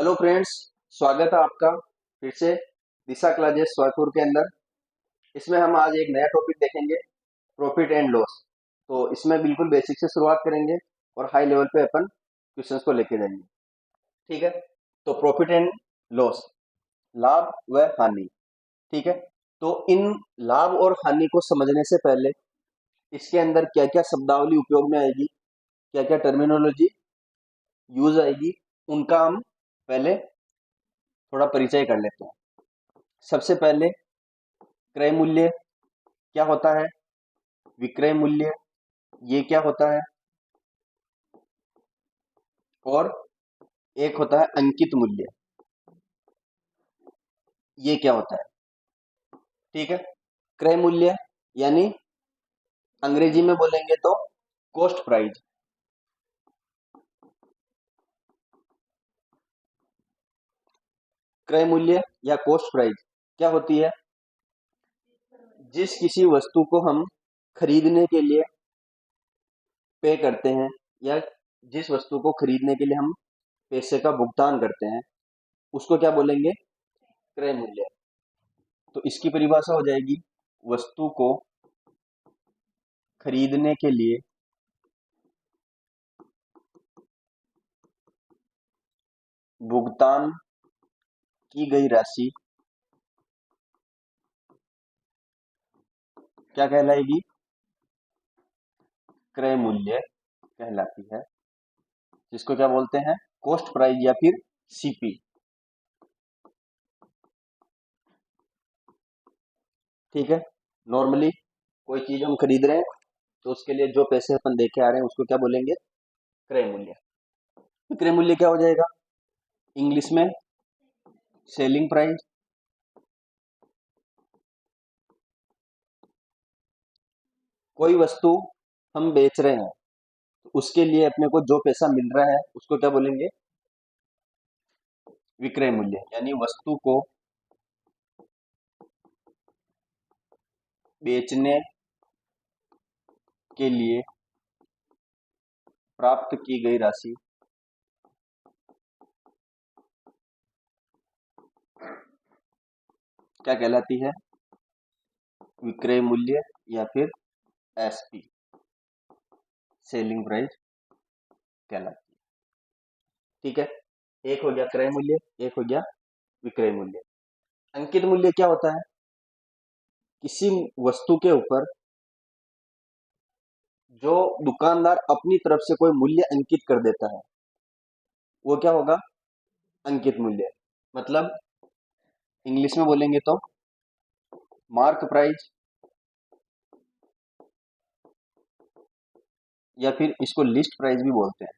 Hello friends. स्वागत है आपका फिर से दिशा क्लासेस सोयपुर के अंदर। इसमें हम आज एक नया टॉपिक देखेंगे, प्रॉफिट एंड लॉस। तो इसमें बिल्कुल बेसिक से शुरुआत करेंगे और हाई लेवल पे अपन क्वेश्चंस को लेके जाएंगे। ठीक है। तो प्रॉफिट एंड लॉस, लाभ व हानि। ठीक है। तो इन लाभ और हानि को समझने से पहले इसके अंदर क्या क्या शब्दावली उपयोग में आएगी, क्या क्या टर्मिनोलॉजी यूज आएगी, उनका हम पहले थोड़ा परिचय कर लेते हैं। सबसे पहले क्रय मूल्य क्या होता है, विक्रय मूल्य ये क्या होता है, और एक होता है अंकित मूल्य, ये क्या होता है। ठीक है। क्रय मूल्य यानी अंग्रेजी में बोलेंगे तो कॉस्ट प्राइस। क्रय मूल्य या कॉस्ट प्राइस क्या होती है, जिस किसी वस्तु को हम खरीदने के लिए पे करते हैं, या जिस वस्तु को खरीदने के लिए हम पैसे का भुगतान करते हैं, उसको क्या बोलेंगे, क्रय मूल्य। तो इसकी परिभाषा हो जाएगी, वस्तु को खरीदने के लिए भुगतान की गई राशि क्या कहलाएगी, क्रय मूल्य कहलाती है, जिसको क्या बोलते हैं, कॉस्ट प्राइस या फिर सीपी। ठीक है। नॉर्मली कोई चीज हम खरीद रहे हैं तो उसके लिए जो पैसे अपन दे के आ रहे हैं उसको क्या बोलेंगे, क्रय मूल्य। विक्रय मूल्य क्या हो जाएगा, इंग्लिश में सेलिंग प्राइस। कोई वस्तु हम बेच रहे हैं तो उसके लिए अपने को जो पैसा मिल रहा है उसको क्या बोलेंगे, विक्रय मूल्य। यानी वस्तु को बेचने के लिए प्राप्त की गई राशि क्या कहलाती है, विक्रय मूल्य या फिर एसपी, सेलिंग प्राइस कहलाती है। ठीक है। एक हो गया क्रय मूल्य, एक हो गया विक्रय मूल्य। अंकित मूल्य क्या होता है, किसी वस्तु के ऊपर जो दुकानदार अपनी तरफ से कोई मूल्य अंकित कर देता है वो क्या होगा, अंकित मूल्य। मतलब इंग्लिश में बोलेंगे तो मार्क प्राइस, या फिर इसको लिस्ट प्राइस भी बोलते हैं,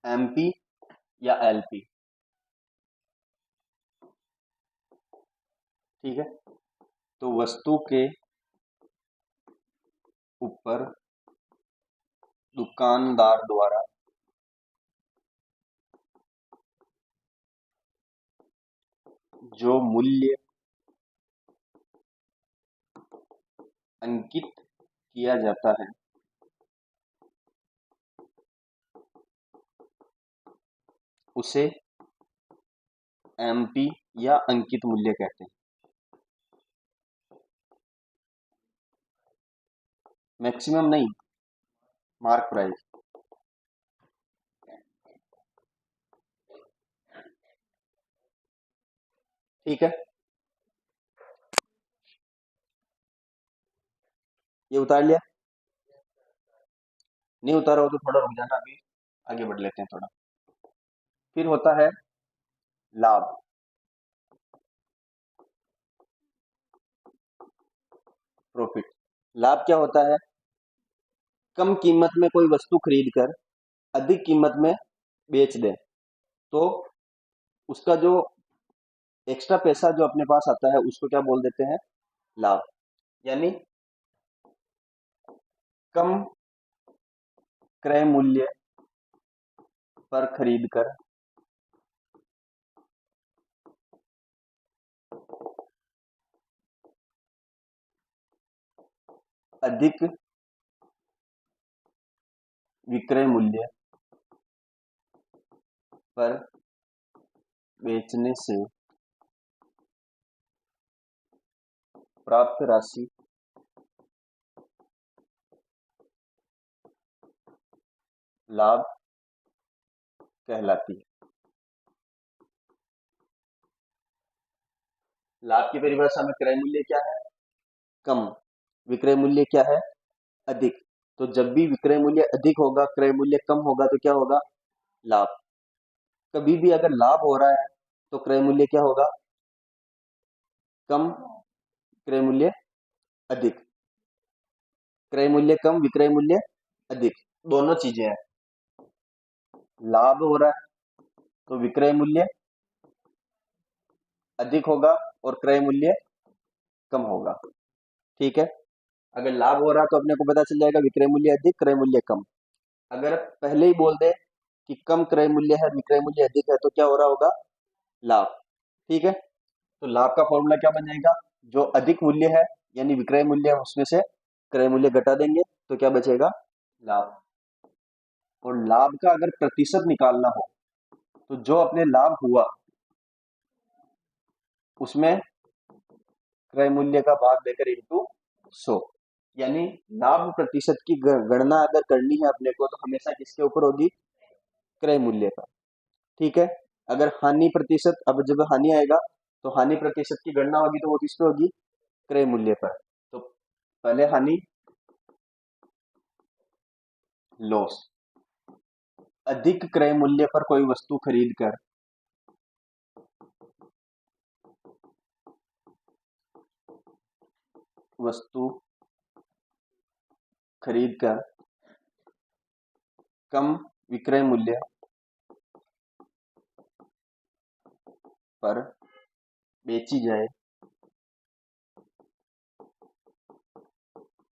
एमपी या एलपी। ठीक है। तो वस्तु के ऊपर दुकानदार द्वारा जो मूल्य अंकित किया जाता है उसे एमपी या अंकित मूल्य कहते हैं। मैक्सिमम नहीं, मार्क प्राइस। ठीक है। ये उतार लिया, नहीं उतारा हो तो थोड़ा रुक जाना, अभी आगे बढ़ लेते हैं थोड़ा। फिर होता है लाभ। प्रॉफिट। लाभ क्या होता है, कम कीमत में कोई वस्तु खरीद कर अधिक कीमत में बेच दे तो उसका जो एक्स्ट्रा पैसा जो अपने पास आता है उसको क्या बोल देते हैं, लाभ। यानी कम क्रय मूल्य पर खरीद कर अधिक विक्रय मूल्य पर बेचने से प्राप्त राशि लाभ कहलाती है। लाभ की परिभाषा में क्रय मूल्य क्या है? कम। विक्रय मूल्य क्या है? अधिक। तो जब भी विक्रय मूल्य अधिक होगा, क्रय मूल्य कम होगा, तो क्या होगा? लाभ। कभी भी अगर लाभ हो रहा है तो क्रय मूल्य क्या होगा? कम। क्रय मूल्य अधिक। क्रय मूल्य कम, विक्रय मूल्य अधिक, दोनों चीजें हैं। लाभ हो रहा है तो विक्रय मूल्य अधिक होगा और क्रय मूल्य कम होगा। ठीक है। अगर लाभ हो रहा तो अपने को पता चल जाएगा विक्रय मूल्य अधिक, क्रय मूल्य कम। अगर पहले ही बोल दे कि कम क्रय मूल्य है, विक्रय मूल्य अधिक है, तो क्या हो रहा होगा? लाभ। ठीक है। तो लाभ का फॉर्मूला क्या बन जाएगा? जो अधिक मूल्य है यानी विक्रय मूल्य है, उसमें से क्रय मूल्य घटा देंगे तो क्या बचेगा? लाभ। और लाभ का अगर प्रतिशत निकालना हो तो जो अपने लाभ हुआ उसमें क्रय मूल्य का भाग देकर इंटू 100, यानी लाभ प्रतिशत की गणना अगर करनी है अपने को तो हमेशा किसके ऊपर होगी? क्रय मूल्य का। ठीक है। अगर हानि प्रतिशत, अब जब हानि आएगा तो हानि प्रतिशत की गणना होगी तो वो किस पे होगी? क्रय मूल्य पर। तो पहले हानि, लॉस। अधिक क्रय मूल्य पर कोई वस्तु खरीद कर वस्तु खरीद कर कम विक्रय मूल्य पर बेची जाए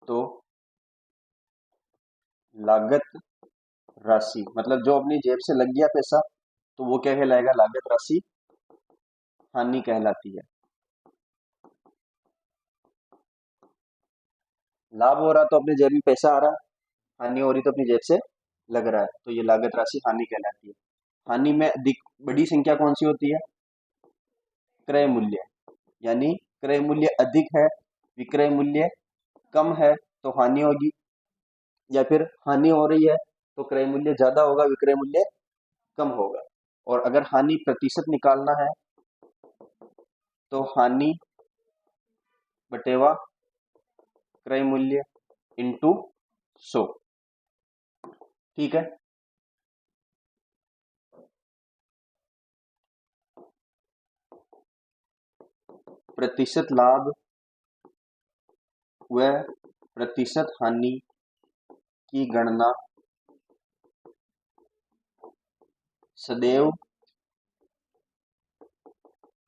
तो लागत राशि, मतलब जो अपनी जेब से लग गया पैसा, तो वो क्या कहलाएगा? लागत राशि हानि कहलाती है। लाभ हो रहा तो अपनी जेब में पैसा आ रहा है, हानि हो रही तो अपनी जेब से लग रहा है, तो ये लागत राशि हानि कहलाती है। हानि में अधिक बड़ी संख्या कौन सी होती है? क्रय मूल्य। यानी क्रय मूल्य अधिक है, विक्रय मूल्य कम है, तो हानि होगी। या फिर हानि हो रही है तो क्रय मूल्य ज्यादा होगा, विक्रय मूल्य कम होगा। और अगर हानि प्रतिशत निकालना है तो हानि बटेवा क्रय मूल्य इंटू 100। ठीक है। प्रतिशत लाभ व प्रतिशत हानि की गणना सदैव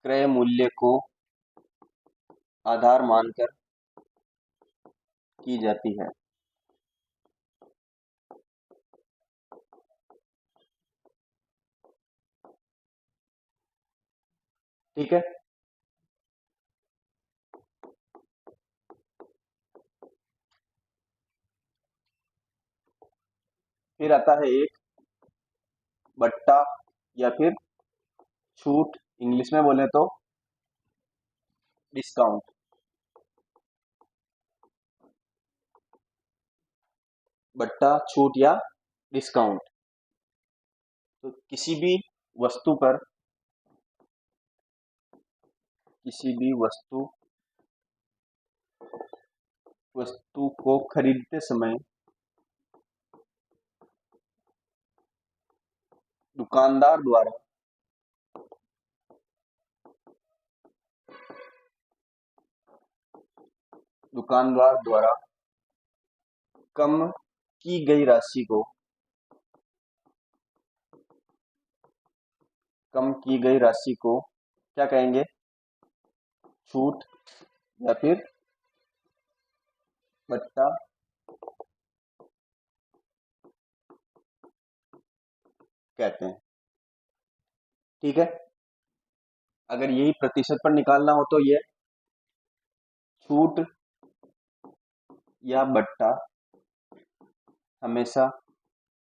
क्रय मूल्य को आधार मानकर की जाती है। ठीक है। फिर आता है एक बट्टा या फिर छूट, इंग्लिश में बोले तो डिस्काउंट। बट्टा, छूट या डिस्काउंट। तो किसी भी वस्तु को खरीदते समय दुकानदार द्वारा दुकानदार द्वारा कम की गई राशि को क्या कहेंगे? छूट या फिर बट्टा कहते हैं। ठीक है। अगर यही प्रतिशत पर निकालना हो तो ये छूट या बट्टा हमेशा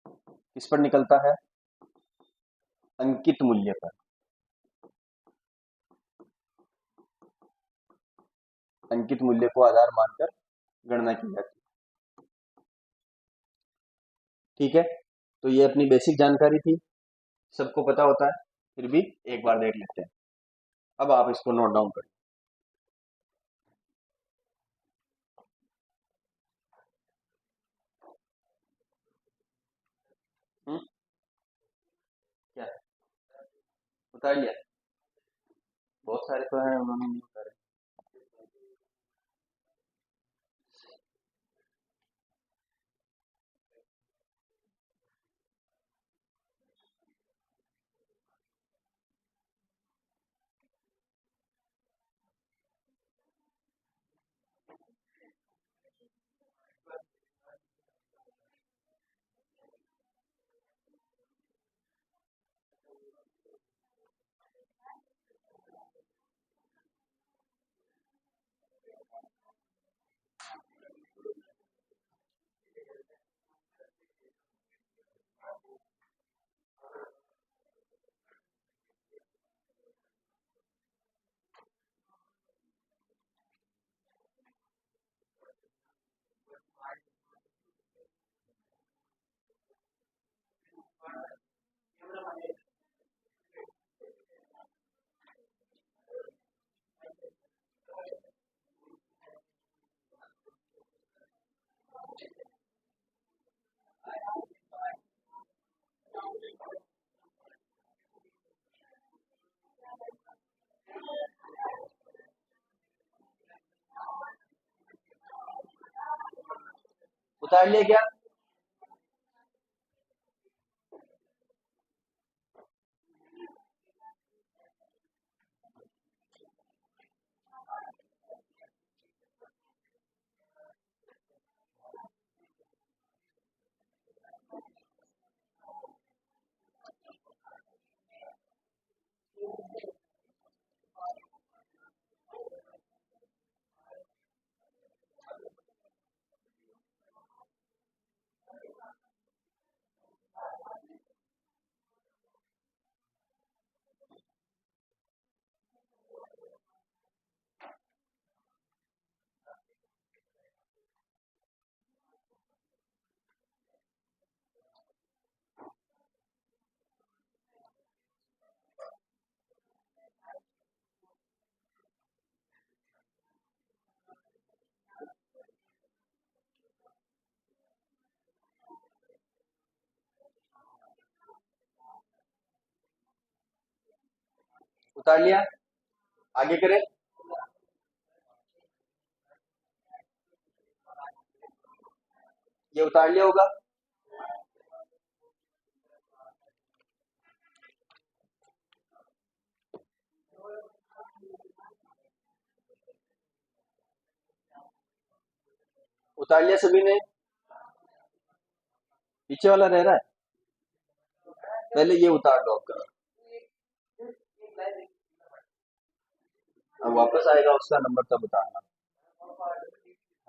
किस पर निकलता है? अंकित मूल्य पर, अंकित मूल्य को आधार मानकर गणना की जाती है। ठीक है, तो ये अपनी बेसिक जानकारी थी, सबको पता होता है, फिर भी एक बार देख लेते हैं। अब आप इसको नोट डाउन करें। क्या उतार लिया? बहुत सारे तो हैं, उन्होंने नहीं उतारे। उतार लिया क्या? उतार लिया? आगे करें? ये उतार लिया होगा। उतार लिया सभी ने? पीछे वाला रह रहा है, पहले ये उतार लो आपका। अब वापस आएगा उसका नंबर तब उतारना।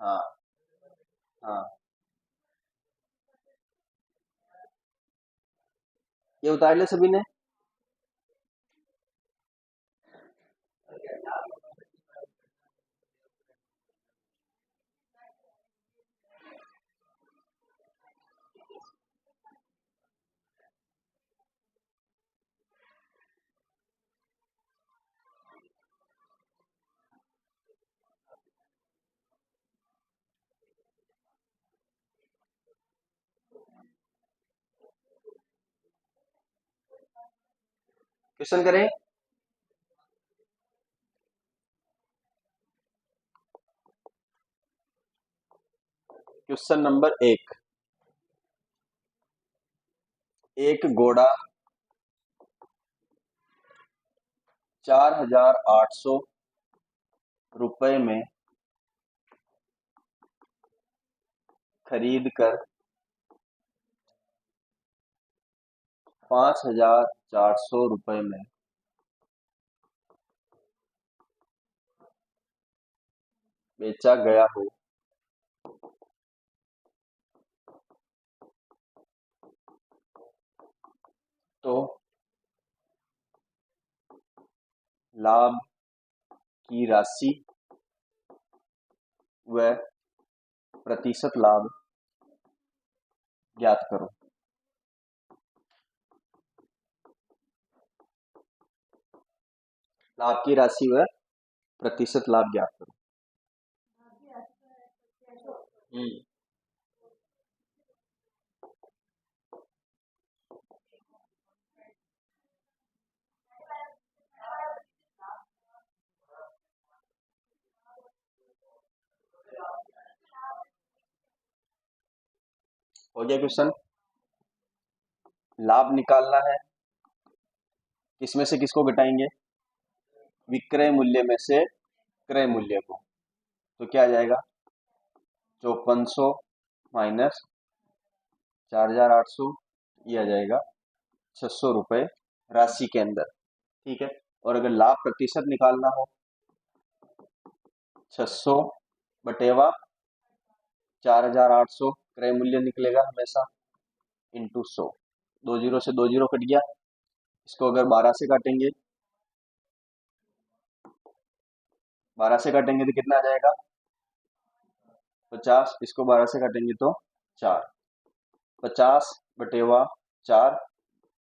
हाँ। हाँ, ये उतार लिया सभी ने? क्वेश्चन करें? क्वेश्चन नंबर एक। एक घोड़ा 4,800 रुपए में खरीद कर 5,400 रुपए में बेचा गया हो, तो लाभ की राशि व प्रतिशत लाभ ज्ञात करो। लाभ की राशि व प्रतिशत लाभ ज्ञात करो। हो गया क्वेश्चन। लाभ निकालना है, किसमें से किसको घटाएंगे? विक्रय मूल्य में से क्रय मूल्य को। तो क्या आ जाएगा? 5400 माइनस 4800, ये आ जाएगा 600 रुपये राशि के अंदर। ठीक है। और अगर लाभ प्रतिशत निकालना हो, 600 बटेवा 4800 क्रय मूल्य निकलेगा हमेशा, इंटू 100। 2 जीरो से 2 जीरो कट गया। इसको अगर 12 से काटेंगे, 12 से काटेंगे तो कितना आ जाएगा? 50। इसको 12 से काटेंगे तो 4। 50 बटेवा 4,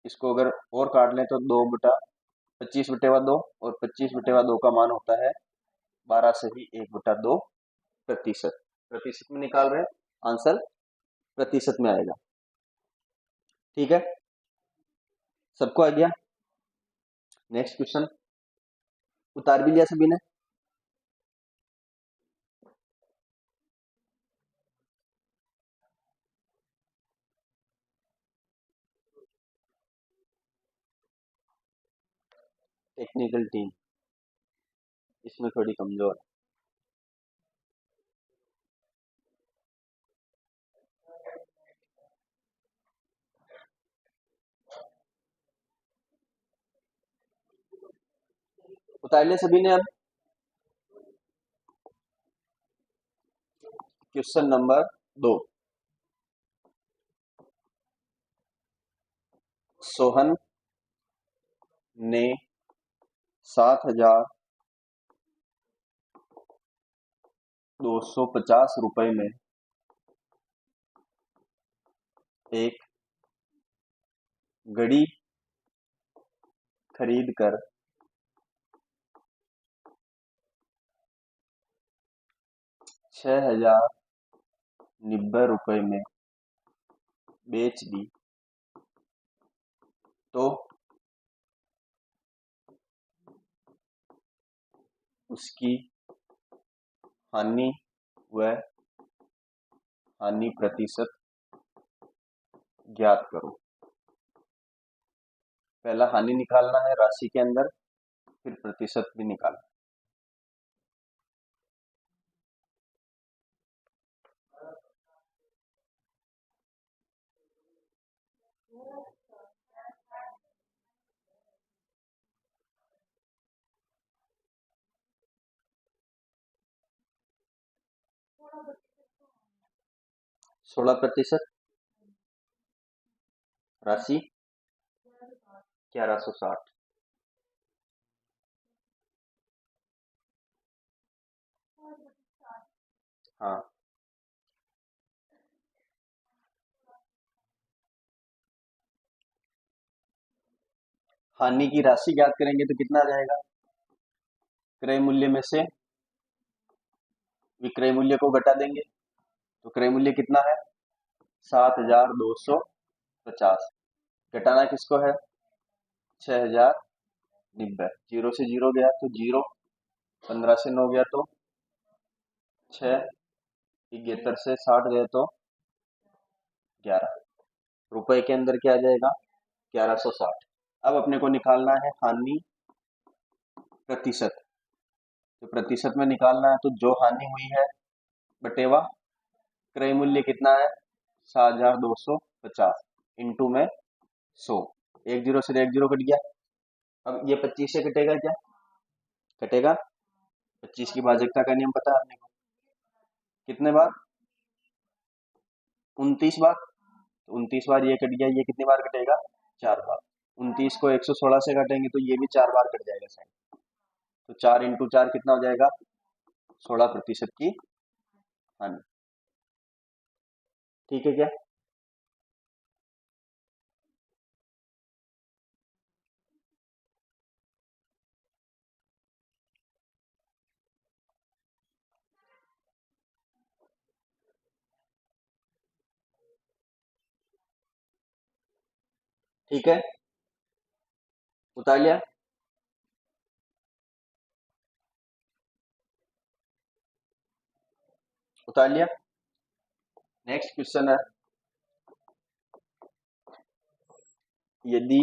इसको अगर और काट लें तो 25 बटेवा 2, और 25 बटेवा 2 का मान होता है 12 से ही 1/2 प्रतिशत। प्रतिशत में निकाल रहे हैं, आंसर प्रतिशत में आएगा। ठीक है, सबको आ गया। नेक्स्ट क्वेश्चन, उतार भी लिया सभी ने? टेक्निकल टीम इसमें थोड़ी कमजोर है। उतार लिया सभी ने? अब क्वेश्चन नंबर 2। सोहन ने 7250 रुपए में एक घड़ी खरीद कर 6090 रुपए में बेच दी, तो उसकी हानि व हानि प्रतिशत ज्ञात करो। पहला हानि निकालना है राशि के अंदर, फिर प्रतिशत भी निकालना। 16% राशि 1160। हाँ, हानि की राशि ज्ञात करेंगे तो कितना आ जाएगा? क्रय मूल्य में से विक्रय मूल्य को घटा देंगे, तो क्रय मूल्य कितना है? 7250। घटाना किसको है? 6090। 0 से 0 गया तो 0, 15 से 9 गया तो 6, 71 से 60 गए तो 11 रुपए के अंदर क्या आ जाएगा? 1160। अब अपने को निकालना है हानि प्रतिशत। तो प्रतिशत में निकालना है, तो जो हानि हुई है बटेवा क्रय मूल्य कितना है? 7250 इंटू में 100। 1 जीरो से 1 जीरो कट गया। अब ये 25 से कटेगा क्या? कटेगा। 25 की भाजकता का नियम पता है आपने को? कितने बार? 29 बार। तो 29 बार ये कट गया, ये कितनी बार कटेगा? 4 बार। 29 को 116 से काटेंगे तो ये भी 4 बार कट जाएगा साइड। तो 4 × 4 कितना हो जाएगा? 16% की हानि। ठीक है क्या? ठीक है, उतार लिया। उतार लिया। नेक्स्ट क्वेश्चन है, यदि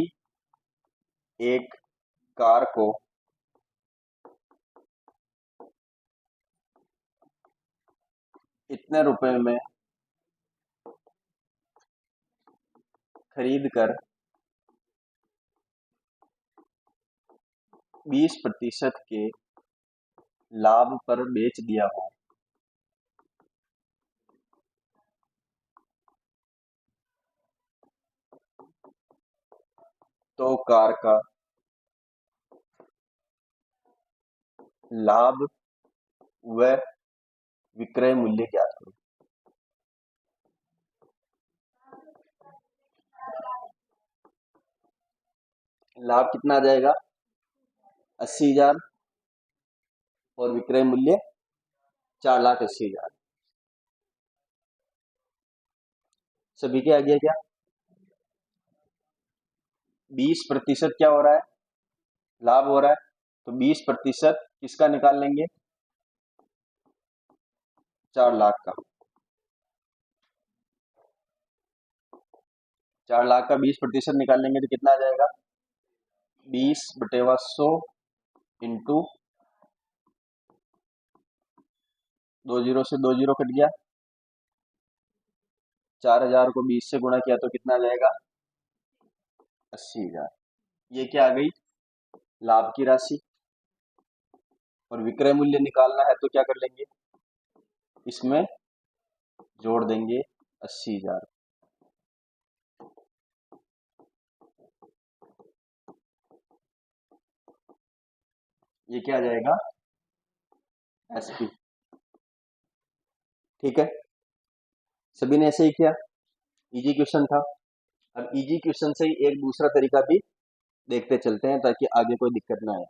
एक कार को इतने रुपए में खरीद कर 20% के लाभ पर बेच दिया हो, तो कार का लाभ व विक्रय मूल्य ज्ञात करो। लाभ कितना आ जाएगा? 80,000 और विक्रय मूल्य 4,80,000। सभी के आ गया क्या? 20% क्या हो रहा है? लाभ हो रहा है। तो 20% किसका निकाल लेंगे? 4 लाख का। 4 लाख का 20% निकाल लेंगे तो कितना आ जाएगा? 20/100 इंटू 2 जीरो से 2 जीरो कट गया। 4,000 को 20 से गुणा किया तो कितना आ जाएगा? 80,000। ये क्या आ गई? लाभ की राशि। और विक्रय मूल्य निकालना है तो क्या कर लेंगे? इसमें जोड़ देंगे 80,000। ये क्या आ जाएगा? एसपी। ठीक है, सभी ने ऐसे ही किया। इजी क्वेश्चन था। अब इजी क्वेश्चन से ही एक दूसरा तरीका भी देखते चलते हैं ताकि आगे कोई दिक्कत ना आए।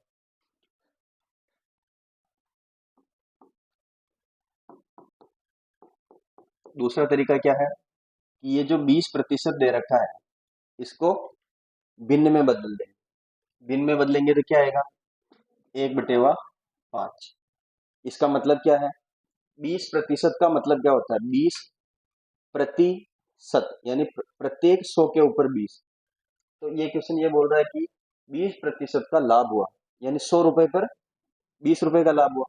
दूसरा तरीका क्या है कि ये जो 20% दे रखा है इसको भिन्न में बदल दें। भिन्न में बदलेंगे तो क्या आएगा? 1/5। इसका मतलब क्या है? 20% का मतलब क्या होता है? 20% यानी प्रत्येक 100 के ऊपर 20। तो ये क्वेश्चन ये बोल रहा है कि 20% का लाभ हुआ, यानी 100 रुपए पर 20 रुपए का लाभ हुआ।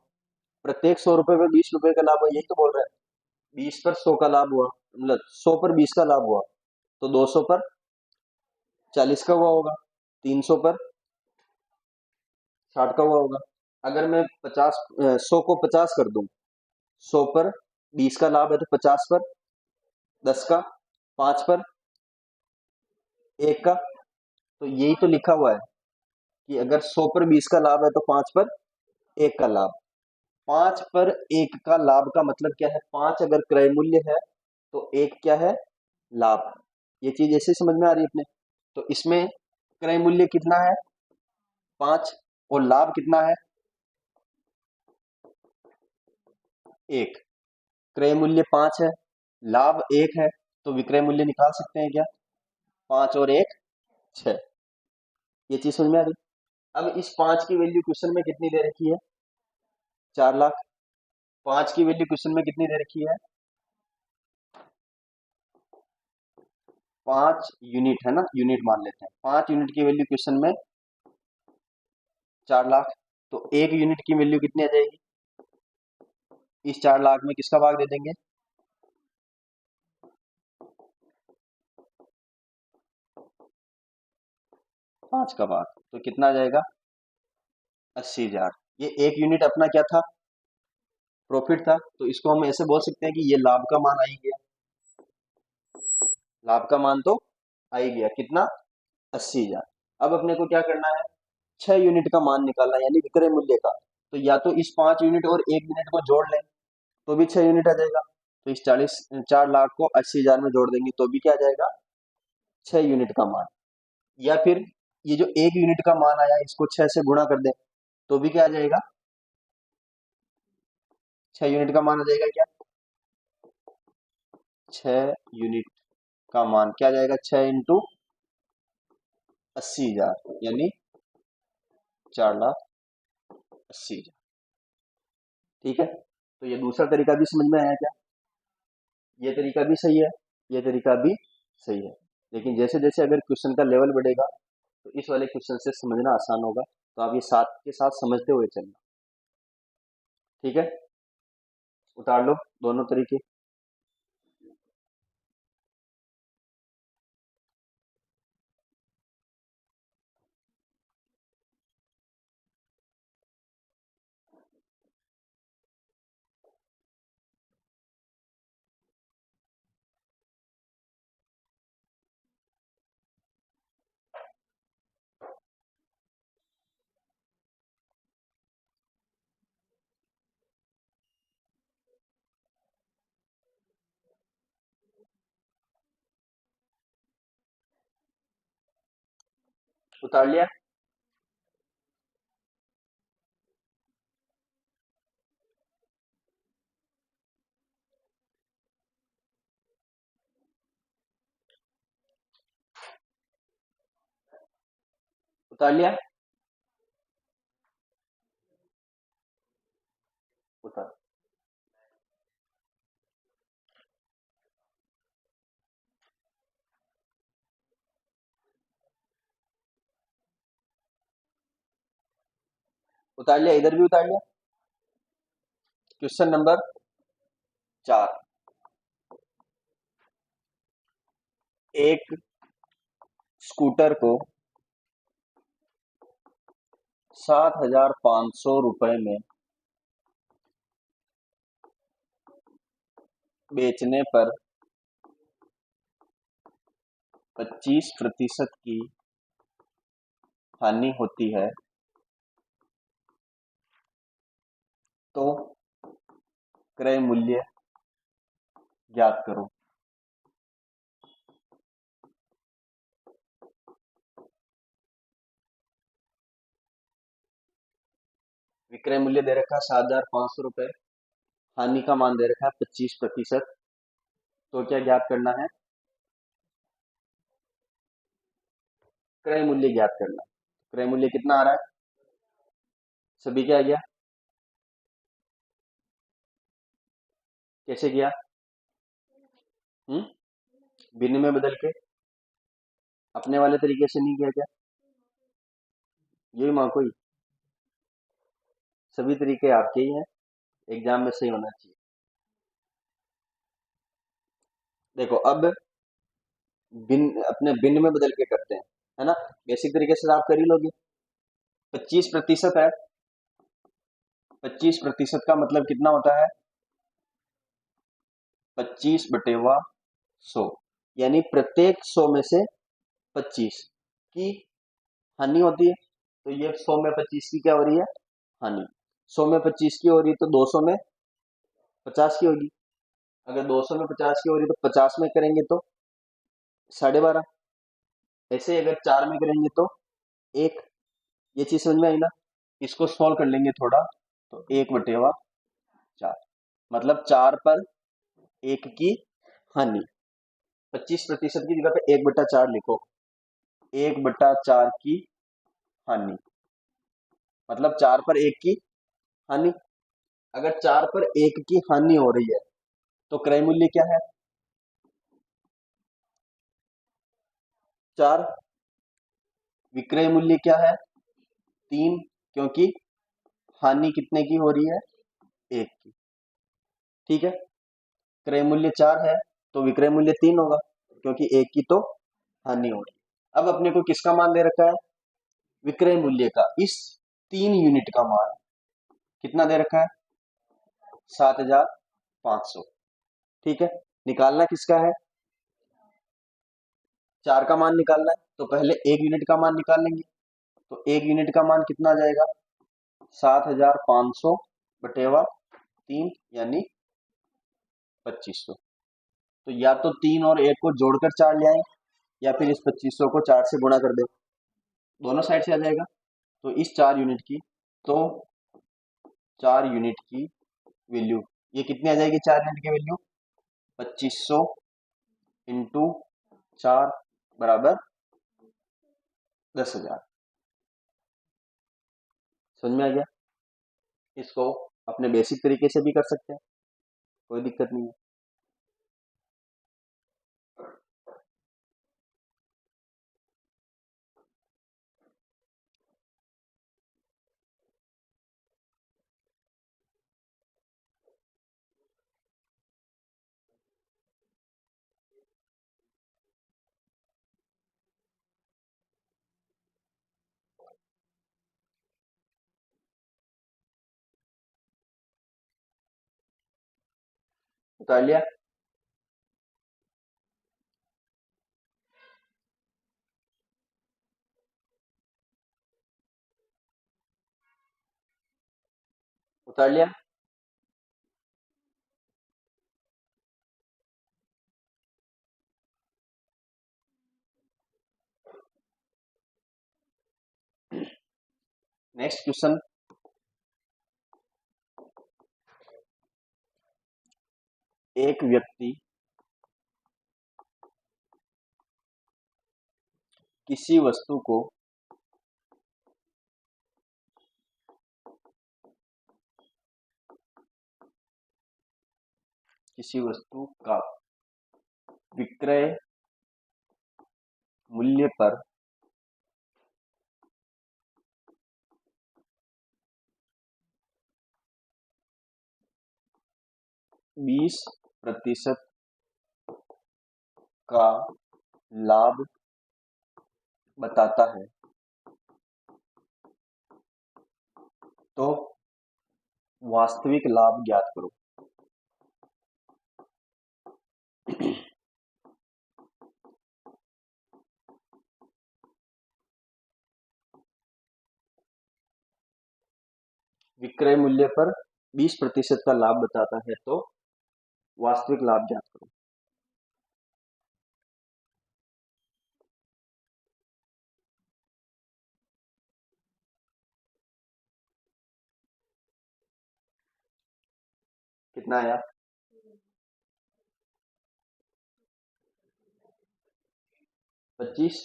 प्रत्येक 100 रुपए पर 20 रुपए का लाभ हुआ, यही तो बोल रहा है। 20 पर 100 का लाभ हुआ, मतलब 100 पर 20 का लाभ हुआ, तो 200 पर 40 का हुआ होगा, 300 पर 60 का हुआ होगा। अगर मैं 100 को 50 कर दूं, 100 पर 20 का लाभ है तो 50 पर 10 का, 5 पर 1 का। तो यही तो लिखा हुआ है कि अगर 100 पर 20 का लाभ है तो 5 पर 1 का लाभ। 5 पर 1 का लाभ का मतलब क्या है? 5 अगर क्रय मूल्य है तो 1 क्या है? लाभ। ये चीज ऐसे समझ में आ रही है अपने? तो इसमें क्रय मूल्य कितना है? 5। और लाभ कितना है? 1। क्रय मूल्य 5 है, लाभ 1 है, तो विक्रय मूल्य निकाल सकते हैं क्या? 5 और 1 6। ये चीज समझ में आ रही? अब इस 5 की वैल्यू क्वेश्चन में कितनी दे रखी है? 4 लाख। 5 की वैल्यू क्वेश्चन में कितनी दे रखी है? 5 यूनिट है ना, यूनिट मान लेते हैं। 5 यूनिट की वैल्यू क्वेश्चन में 4 लाख। तो 1 यूनिट की वैल्यू कितनी आ जाएगी? इस 4 लाख में किसका भाग दे देंगे? 5 का भाग। तो कितना आ जाएगा? 80,000। ये 1 यूनिट अपना क्या था? प्रॉफिट था। तो इसको हम ऐसे बोल सकते हैं कि ये लाभ का मान आ ही गया। लाभ का मान तो आ ही गया। कितना? 80,000। अब अपने को क्या करना है? 6 यूनिट का मान निकालना यानी विक्रय मूल्य का, तो या तो इस 5 यूनिट और 1 यूनिट को जोड़ लें तो भी 6 यूनिट आ जाएगा। तो इस 4 लाख को 80,000 में जोड़ देंगे तो भी क्या आ जाएगा, 6 यूनिट का मान। या फिर ये जो 1 यूनिट का मान आया इसको 6 से गुणा कर दें तो भी क्या आ जाएगा, 6 यूनिट का मान आ जाएगा। क्या 6 यूनिट का मान क्या आ जाएगा, 6 × 80,000 यानी 4,80,000। ठीक है, तो ये दूसरा तरीका भी समझ में आया क्या, ये तरीका भी सही है, ये तरीका भी सही है। लेकिन जैसे जैसे अगर क्वेश्चन का लेवल बढ़ेगा तो इस वाले क्वेश्चन से समझना आसान होगा, तो आप ये साथ के साथ समझते हुए चलना। ठीक है, उतार लो दोनों तरीके। उतार लिया। उतार लिया। उतार। उतार लिया, इधर भी उतार लिया। क्वेश्चन नंबर 4, एक स्कूटर को 7,500 रुपए में बेचने पर 25% की हानि होती है, तो क्रय मूल्य ज्ञात करो। विक्रय मूल्य दे रखा है 7,500 रुपए, हानि का मान दे रखा है 25%, तो क्या ज्ञात करना है, क्रय मूल्य ज्ञात करना है। क्रय मूल्य कितना आ रहा है, सभी क्या आ गया, कैसे किया, भिन्न में बदल के, अपने वाले तरीके से नहीं किया क्या, यही माँ कोई, सभी तरीके आपके ही हैं, एग्जाम में सही होना चाहिए। देखो अब भिन्न अपने भिन्न में बदल के करते हैं, है ना, बेसिक तरीके से आप कर ही लोगे। 25% है, 25% का मतलब कितना होता है, 25/100, यानी प्रत्येक 100 में से 25 की हानि होती है। तो ये 100 में 25 की क्या हो रही है, हानि। 100 में 25 की हो रही है तो 200 में 50 की होगी। अगर 200 में 50 की हो रही है तो 50 में करेंगे तो 12.5। ऐसे ही अगर 4 में करेंगे तो 1। ये चीज समझ में आई ना, इसको सॉल्व कर लेंगे थोड़ा, तो 1/4, मतलब 4 पर 1 की हानि। 25% की जगह पे 1/4 लिखो, 1/4 की हानि, मतलब 4 पर 1 की हानि। अगर 4 पर 1 की हानि हो रही है तो क्रय मूल्य क्या है, 4। विक्रय मूल्य क्या है, 3, क्योंकि हानि कितने की हो रही है, 1 की। ठीक है, क्रय मूल्य 4 है तो विक्रय मूल्य 3 होगा, क्योंकि 1 की तो हानि हो रही है। अब अपने को किसका मान दे रखा है, विक्रय मूल्य का, इस 3 यूनिट का मान कितना दे रखा है, 7,500। ठीक है, निकालना किसका है, 4 का मान निकालना है, तो पहले 1 यूनिट का मान निकाल लेंगे। तो 1 यूनिट का मान कितना आ जाएगा, 7500 बटेवा 3 यानी 2500। तो या तो 3 और 1 को जोड़कर 4 ले आए, या फिर इस 2500 को 4 से गुणा कर दे, दोनों साइड से आ जाएगा। तो इस 4 यूनिट की, तो 4 यूनिट की वैल्यू ये कितनी आ जाएगी, 4 यूनिट की वैल्यू 2500 इंटू 4 बराबर 10,000। समझ में आ गया? इसको अपने बेसिक तरीके से भी कर सकते हैं, कोई दिक्कत नहीं है। उतार लिया? उतार लिया? नेक्स्ट क्वेश्चन, एक व्यक्ति किसी वस्तु को किसी वस्तु का विक्रय मूल्य पर 20% का लाभ बताता है, तो वास्तविक लाभ ज्ञात करो। विक्रय मूल्य पर 20% का लाभ बताता है, तो वास्तविक लाभ ज्ञात करो। कितना आया? 25।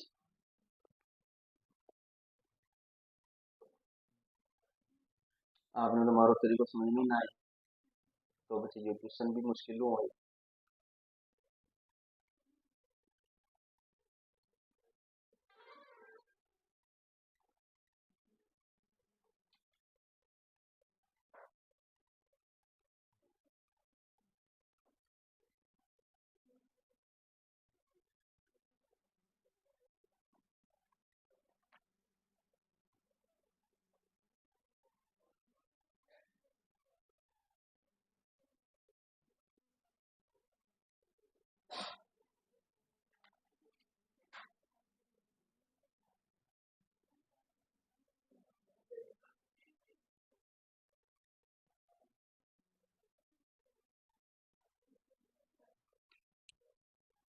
आपने तो मारो तेरी को समझ में ना आई, तो बच्चे ये क्वेश्चन भी मुश्किल हो।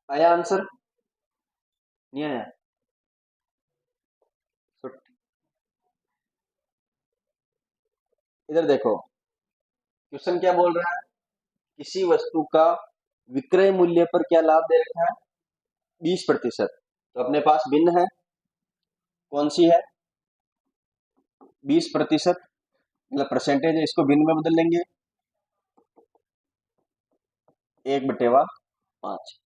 आया आंसर? नहीं आया? तो इधर देखो, क्वेश्चन क्या बोल रहा है, किसी वस्तु का विक्रय मूल्य पर क्या लाभ दे रखा है, 20%। तो अपने पास भिन्न है, कौन सी है, 20%, मतलब परसेंटेज है, इसको भिन्न में बदल लेंगे, 1/5।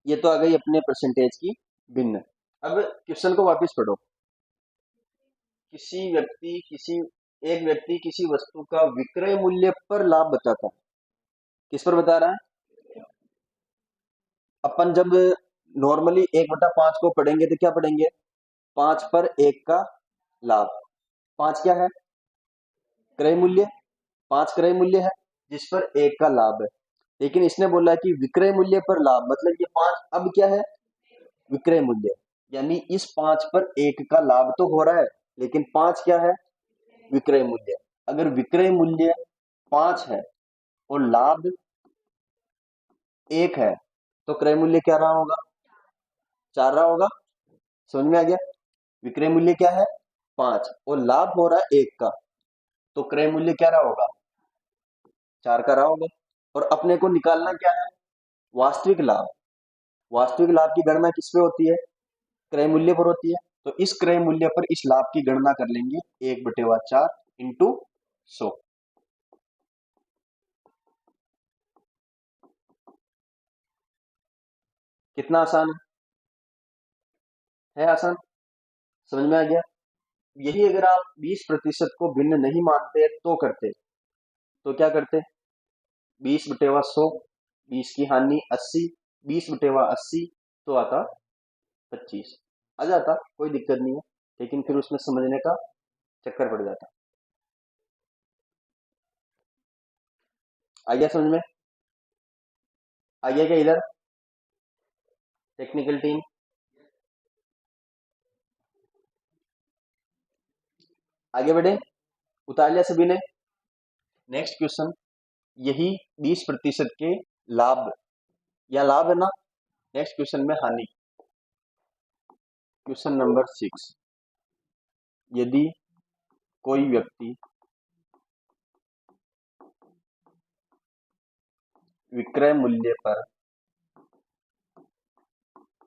ये तो आ गई अपने परसेंटेज की भिन्न। अब क्वेश्चन को वापस पढ़ो। किसी व्यक्ति किसी एक व्यक्ति किसी वस्तु का विक्रय मूल्य पर लाभ बताता है, किस पर बता रहा है? अपन जब नॉर्मली 1/5 को पढ़ेंगे तो क्या पढ़ेंगे, 5 पर 1 का लाभ। 5 क्या है, क्रय मूल्य, 5 क्रय मूल्य है जिस पर 1 का लाभ है। लेकिन इसने बोला कि विक्रय मूल्य पर लाभ, मतलब ये 5 अब क्या है, विक्रय मूल्य, यानी इस 5 पर 1 का लाभ तो हो रहा है, लेकिन 5 क्या है? विक्रय मूल्य। अगर विक्रय मूल्य 5 है और लाभ 1 है तो क्रय मूल्य क्या रहा होगा? 4 रहा होगा। समझ में आ गया? विक्रय मूल्य क्या है? 5 और लाभ हो रहा है 1 का, तो क्रय मूल्य क्या रहा होगा? 4 का रहा होगा। और अपने को निकालना क्या है? वास्तविक लाभ। वास्तविक लाभ की गणना किस पे होती है? क्रय मूल्य पर होती है। तो इस क्रय मूल्य पर इस लाभ की गणना कर लेंगे 1/4 इंटू 100। कितना आसान है? आसान। समझ में आ गया? यही अगर आप 20% को भिन्न नहीं मानते तो करते, तो क्या करते? 20/100, 20 की हानि 80, 20/80 तो आता 25। आ जाता, कोई दिक्कत नहीं है, लेकिन फिर उसमें समझने का चक्कर पड़ जाता। आ गया समझ में? आ गया क्या इधर? टेक्निकल टीम आगे बढ़े? उतार लिया सभी ने? नेक्स्ट क्वेश्चन, यही 20% के लाभ, या लाभ है ना? नेक्स्ट क्वेश्चन में हानि। क्वेश्चन नंबर 6, यदि कोई व्यक्ति विक्रय मूल्य पर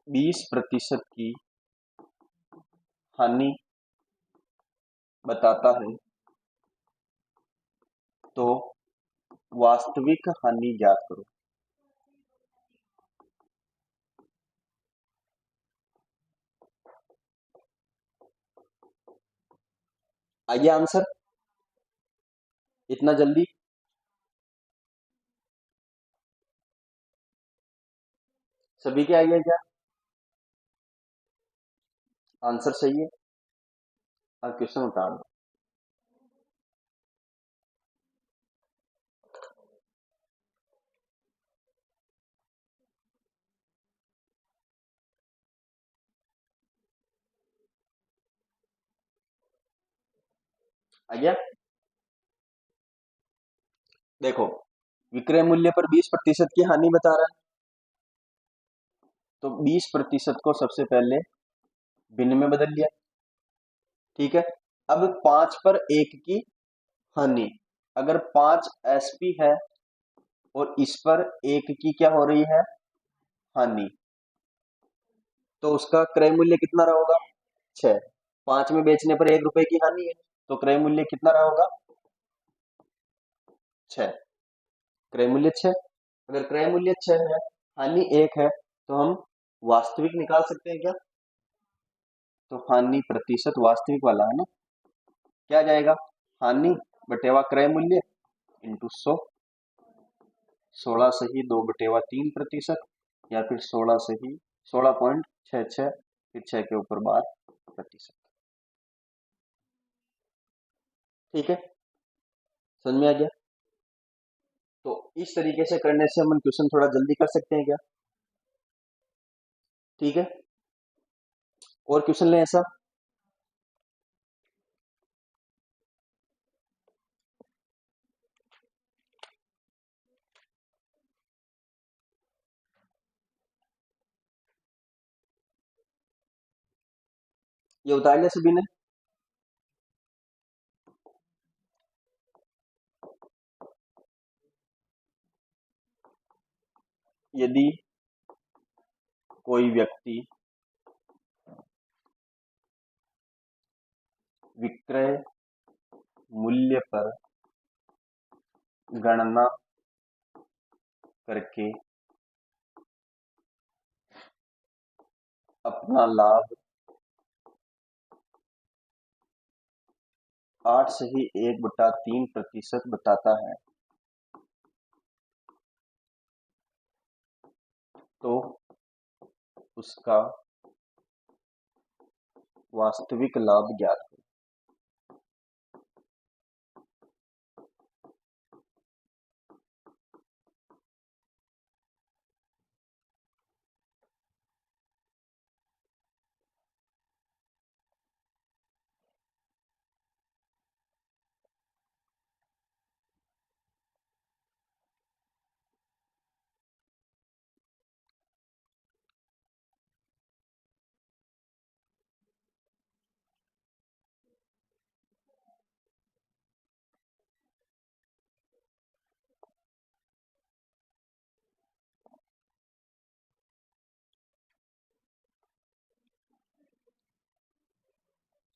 20% की हानि बताता है तो वास्तविक हानि ज्ञात करो। आइए आंसर, इतना जल्दी? सभी के आइए क्या? आंसर सही है? अब क्वेश्चन उतार दो। आ गया? देखो, विक्रय मूल्य पर 20% की हानि बता रहा है, तो 20% को सबसे पहले भिन्न में बदल लिया। ठीक है। अब 5 पर 1 की हानि, अगर 5 एसपी है और इस पर 1 की क्या हो रही है? हानि, तो उसका क्रय मूल्य कितना रहा होगा? 6। 5 में बेचने पर 1 रुपए की हानि है, तो क्रय मूल्य कितना रहा होगा? 6। क्रय मूल्य 6। अगर क्रय मूल्य 6 है, हानि 1 है, तो हम वास्तविक निकाल सकते हैं क्या? तो हानि प्रतिशत वास्तविक वाला है ना, क्या आ जाएगा? हानि बटेवा क्रय मूल्य इंटू 100। 16 सही 2/3%, या फिर 16 सही 16.66, फिर 6 के ऊपर 12%। ठीक है, समझ में आ गया? तो इस तरीके से करने से हम क्वेश्चन थोड़ा जल्दी कर सकते हैं क्या? ठीक है, और क्वेश्चन लें ऐसा? ये उतार लिया सभी ने? यदि कोई व्यक्ति विक्रय मूल्य पर गणना करके अपना लाभ 8 सही 1/3% बताता है, तो उसका वास्तविक लाभ ज्ञात करो।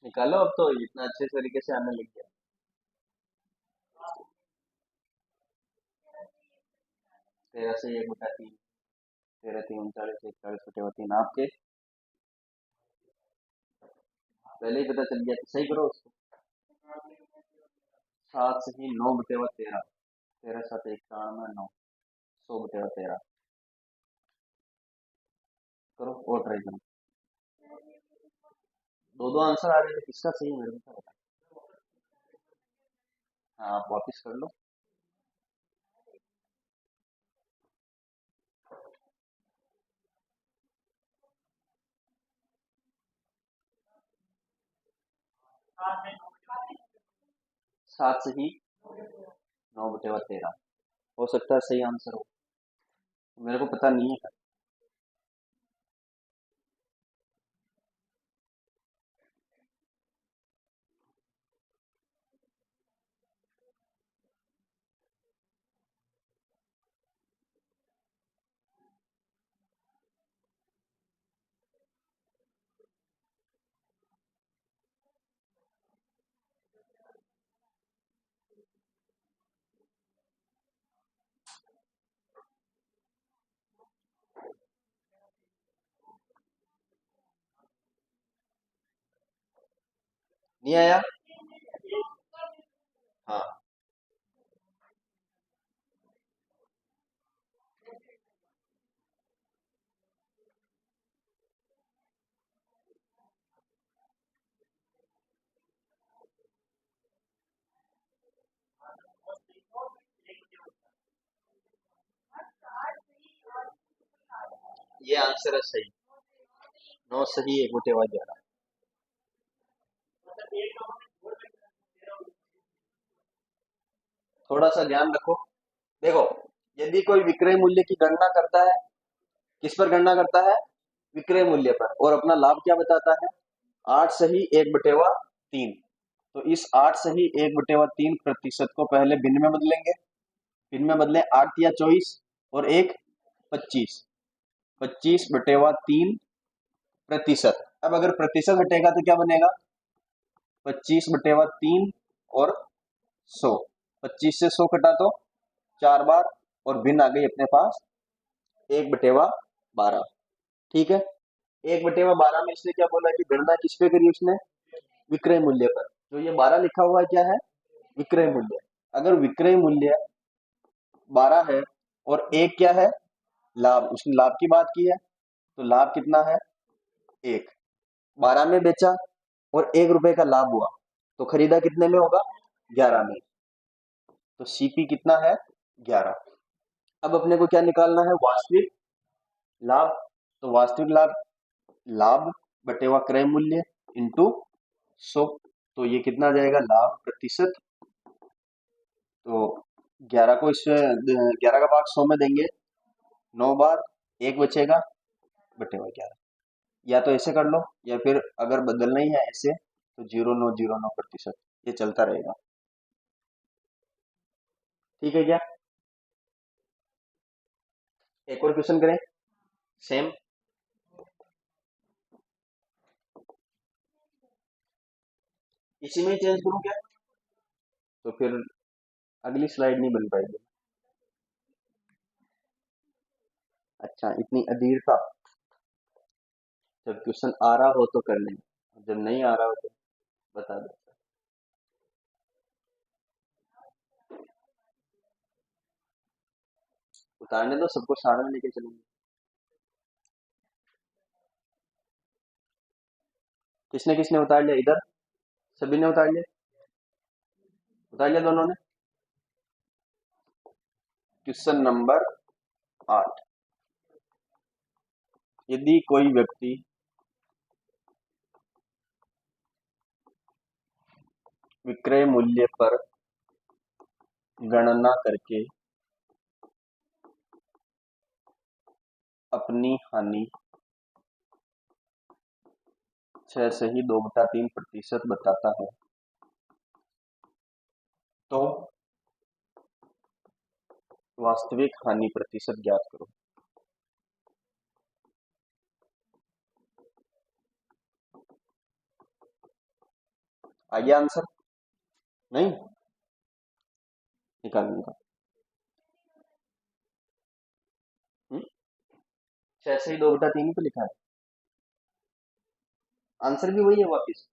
निकालो अब तो इतना अच्छे तरीके से आने लग गया। 13 से 1/3, 13 3 39 41 बटे 3 आपके पहले ही पता चल गया, तो सही करो उसको। 7 से ही 9/13, 13 7 91 100/13 करो और ट्राई करो। दो दो आंसर आ रहे थे, किसका सही है मेरे को क्या पता। हाँ आप वापिस कर लो। 7 से ही 9/13 हो सकता है सही आंसर हो, मेरे को पता नहीं है। नहीं आया। हाँ ये आंसर है सही। 9 सही 1/11। थोड़ा सा ध्यान रखो। देखो, यदि कोई विक्रय मूल्य की गणना करता है, किस पर गणना करता है? विक्रय मूल्य पर, और अपना लाभ क्या बताता है? 8 सही 1/3। तो इस 8 सही 1/3 प्रतिशत को पहले भिन्न में बदलेंगे। भिन्न में बदले 8 या 24 और 1 25, 25/3 प्रतिशत। अब अगर प्रतिशत हटेगा तो क्या बनेगा? 25/3 और 100। 25 से 100 कटा तो 4 बार, और भिन्न आ गई अपने पास 1/12। ठीक है। 1/12 में इसने क्या बोला कि गणना किस पे करी उसने? विक्रय मूल्य पर। जो ये 12 लिखा हुआ है क्या है? विक्रय मूल्य। अगर विक्रय मूल्य 12 है और एक क्या है? लाभ। उसने लाभ की बात की है, तो लाभ कितना है? 1। 12 में बेचा और 1 रुपए का लाभ हुआ, तो खरीदा कितने में होगा? 11 में। तो सीपी कितना है? 11। अब अपने को क्या निकालना है? वास्तविक लाभ। तो वास्तविक लाभ, लाभ बटे हुआ क्रय मूल्य इंटू 100। तो ये कितना आ जाएगा? लाभ प्रतिशत। तो 11 को इससे 11 का भाग 100 में देंगे 9 बार, 1 बचेगा बटे हुआ 11। या तो ऐसे कर लो, या फिर अगर बदलना ही है ऐसे तो 0.909% ये चलता रहेगा। ठीक है क्या? एक और क्वेश्चन करें सेम। इसी में चेंज करूं क्या? तो फिर अगली स्लाइड नहीं बन पाएगी। अच्छा, इतनी अधीरता। जब क्वेश्चन आ रहा हो तो कर लेंगे, जब नहीं आ रहा हो तो बता दो। उतारने दो, सबको साथ में लेके चलेंगे। किसने किसने उतार लिया इधर? सभी ने उतार लिया? उतार लिया दोनों ने? Question number 8। यदि कोई व्यक्ति विक्रय मूल्य पर गणना करके अपनी हानि 6 सही 2/3 प्रतिशत बताता है, तो वास्तविक हानि प्रतिशत ज्ञात करो। आ गया आंसर? नहीं? निकाल निकाल। हम्म? 6 से ही 2/3 ही तो लिखा है। आंसर भी वही है वापिस।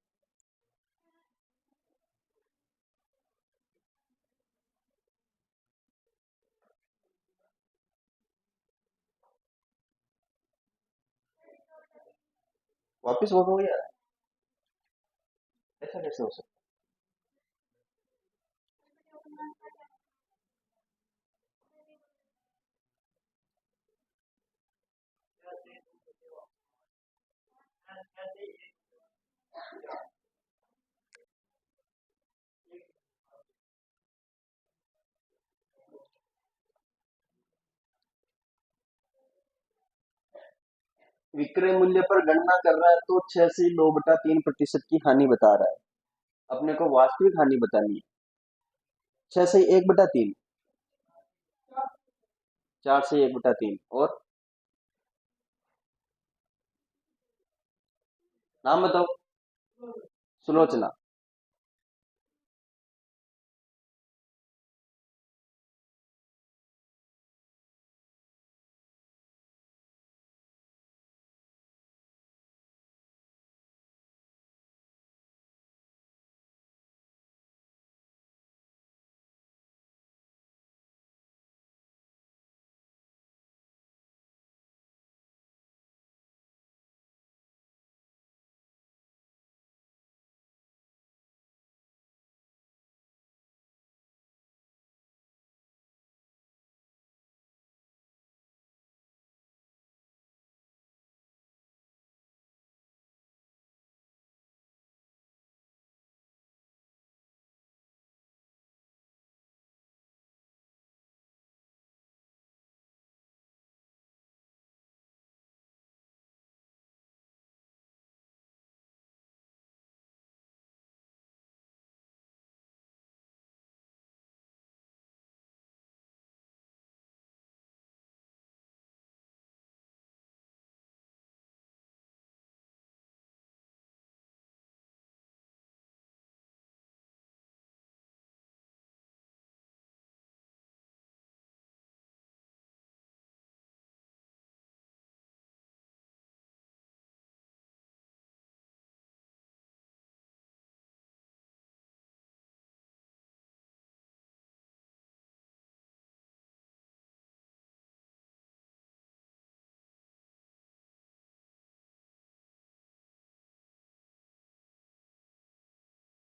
वापिस वो तो वही आ रहा है, ऐसा कैसे हो सकता है? विक्रय मूल्य पर गणना कर रहा है तो 6 से 2/3 की हानि बता रहा है। अपने को वास्तविक हानि बतानी है। 6 से 1/3। 4 से 1/3 और नाम बताओ। सुलोचना।